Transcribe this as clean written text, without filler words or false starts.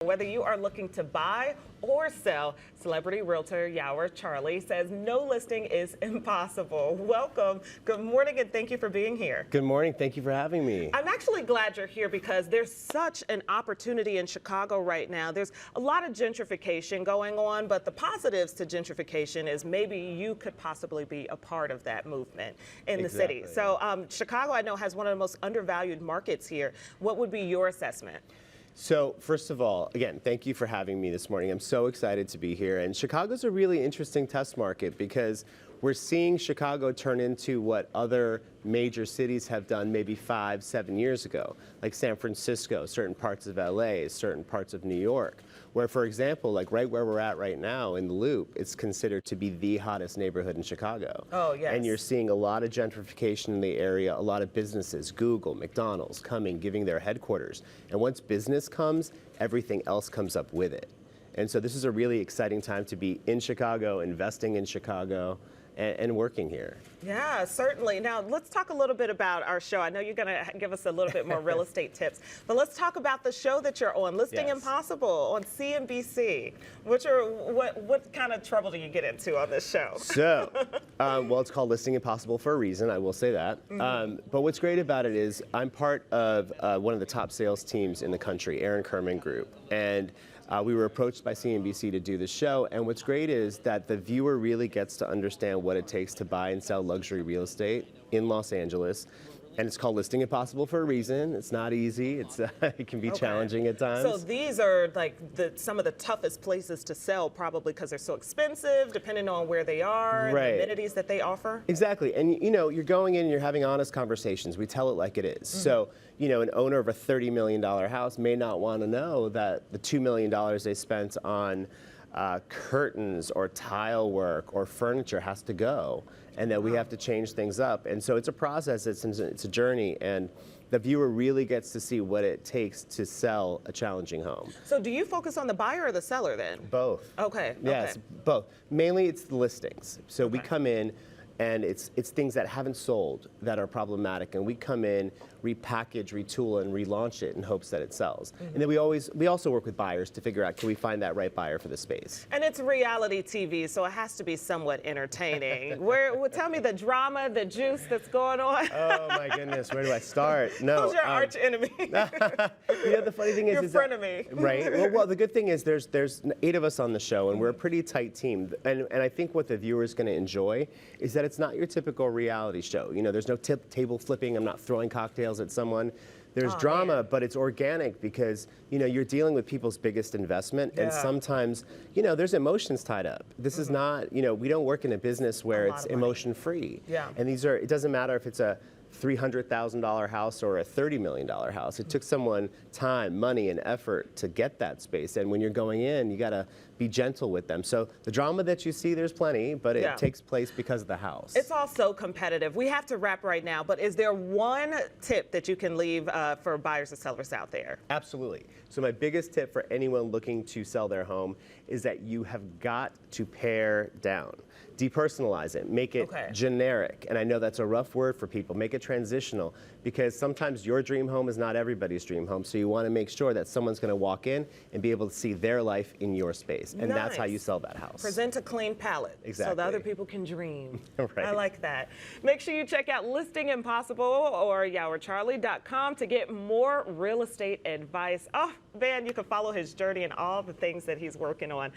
Whether you are looking to buy or sell, celebrity realtor Yawar Charlie says no listing is impossible. Welcome. Good morning, and thank you for being here. Good morning. Thank you for having me. I'm actually glad you're here because there's such an opportunity in Chicago right now. There's a lot of gentrification going on, but the positives to gentrification is maybe you could possibly be a part of that movement in the city. So Chicago, I know, has one of the most undervalued markets here. What would be your assessment? So first of all, again, thank you for having me this morning. I'm so excited to be here. And Chicago's a really interesting test market because we're seeing Chicago turn into what other major cities have done maybe 5-7 years ago, like San Francisco, certain parts of LA, certain parts of New York, where, for example, like right where we're at right now in the Loop, it's considered to be the hottest neighborhood in Chicago. Oh, yes. And you're seeing a lot of gentrification in the area, a lot of businesses, Google, McDonald's coming, giving their headquarters. And once business comes, everything else comes up with it. And so this is a really exciting time to be in Chicago, investing in Chicago, and working here. Yeah, certainly. Now, let's talk a little bit about our show. I know you're going to give us a little bit more real estate tips, but let's talk about the show that you're on, Listing Impossible on CNBC. What kind of trouble do you get into on this show? So, well, it's called Listing Impossible for a reason, I will say that. But what's great about it is I'm part of one of the top sales teams in the country, Aaron Kerman Group. And we were approached by CNBC to do the show, and what's great is that the viewer really gets to understand what it takes to buy and sell luxury real estate in Los Angeles. And it's called Listing Impossible for a reason. It's not easy. It can be challenging at times. So these are like some of the toughest places to sell, probably because they're so expensive, depending on where they are and the amenities that they offer. Exactly. And you know, you're going in and you're having honest conversations. We tell it like it is. So, you know, an owner of a $30 million house may not want to know that the $2 million they spent on curtains or tile work or furniture has to go, and that we have to change things up. And so it's a process, it's a journey, and the viewer really gets to see what it takes to sell a challenging home. So do you focus on the buyer or the seller then? Both. Okay. Yes, both. Mainly it's the listings. So we come in and it's things that haven't sold that are problematic, and we come in, repackage, retool, and relaunch it in hopes that it sells. And then we also work with buyers to figure out, can we find that right buyer for the space? And it's reality TV, so it has to be somewhat entertaining. Tell me the drama, the juice that's going on. Oh my goodness, where do I start? No. Who's your arch enemy? You know, the funny thing is, your frenemy. Right. Well, the good thing is there's 8 of us on the show, and we're a pretty tight team. And I think what the viewer is going to enjoy is that it's not your typical reality show. You know, there's no table flipping. I'm not throwing cocktails at someone. There's drama, but it's organic because, you know, you're dealing with people's biggest investment, and sometimes, you know, there's emotions tied up. This is not, you know, we don't work in a business where it's emotion free. Yeah. And it doesn't matter if it's a $300,000 house or a $30 million house. It took someone time, money, and effort to get that space. And when you're going in, you got to be gentle with them. So the drama that you see, there's plenty, but it takes place because of the house. It's all so competitive. We have to wrap right now, but is there one tip that you can leave for buyers and sellers out there? Absolutely. So my biggest tip for anyone looking to sell their home is that you have got to pare down. Depersonalize it, make it generic. And I know that's a rough word for people. Make it transitional, because sometimes your dream home is not everybody's dream home. So you want to make sure that someone's going to walk in and be able to see their life in your space. And that's how you sell that house. Present a clean palette. Exactly. So the other people can dream. Right. I like that. Make sure you check out Listing Impossible or YawarCharlie.com to get more real estate advice. Oh, man, you can follow his journey and all the things that he's working on.